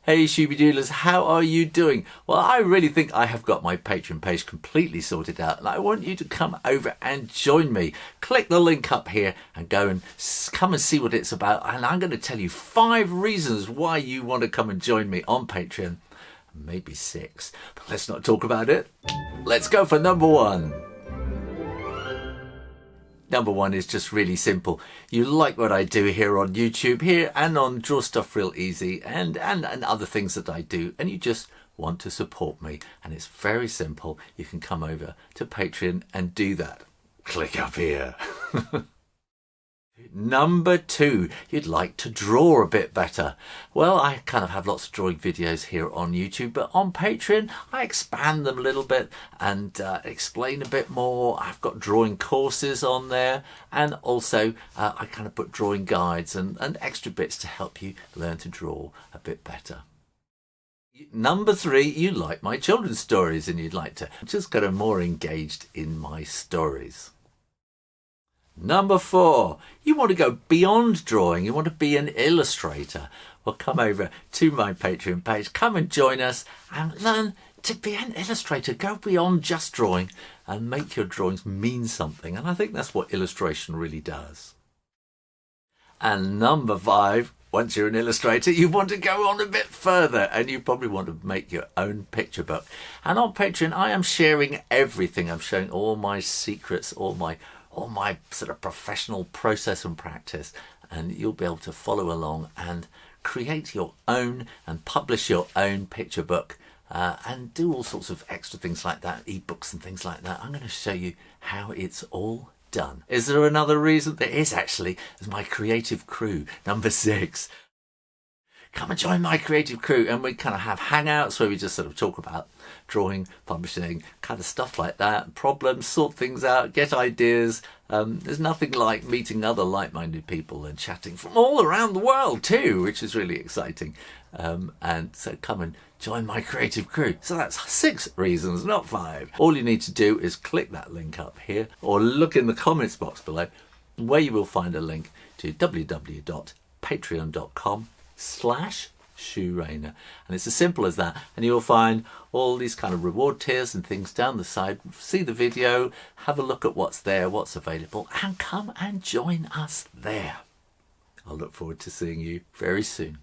Hey Shooby Doodlers, how are you doing? Well, I really think I have got my Patreon page completely sorted out, and I want you to come over and join me. Click the link up here and go and come and see what it's about, and I'm going to tell you 5 reasons why you want to come and join me on Patreon. Maybe 6, but let's not talk about it. Let's go for number 1. Number 1 is just really simple. You like what I do here on YouTube here and on Draw Stuff Real Easy and other things that I do, and you just want to support me. And it's very simple. You can come over to Patreon and do that. Click up here. Number 2, you'd like to draw a bit better. Well, I kind of have lots of drawing videos here on YouTube, but on Patreon I expand them a little bit and explain a bit more. I've got drawing courses on there, and also I kind of put drawing guides and extra bits to help you learn to draw a bit better. Number 3, you like my children's stories and you'd like to just get more engaged in my stories. Number 4, you want to go beyond drawing, you want to be an illustrator. Well, come over to my Patreon page, come and join us and learn to be an illustrator. Go beyond just drawing and make your drawings mean something. And I think that's what illustration really does. And number 5, once you're an illustrator, you want to go on a bit further and you probably want to make your own picture book. And on Patreon, I am sharing everything. I'm showing all my secrets, all my sort of professional process and practice, and you'll be able to follow along and create your own and publish your own picture book and do all sorts of extra things like that, ebooks and things like that. I'm going to show you how it's all done. Is there another reason? There is actually. It's my creative crew, number 6. Come and join my creative crew, and we kind of have hangouts where we just sort of talk about drawing, publishing, kind of stuff like that, problems, sort things out, get ideas. There's nothing like meeting other like-minded people and chatting from all around the world too, which is really exciting. And so come and join my creative crew. So that's 6 reasons, not 5. All you need to do is click that link up here or look in the comments box below, where you will find a link to www.patreon.com/ShoeRainer, and it's as simple as that, and you'll find all these kind of reward tiers and things down the side. See the video, have a look at what's there, what's available, and come and join us there. I'll look forward to seeing you very soon.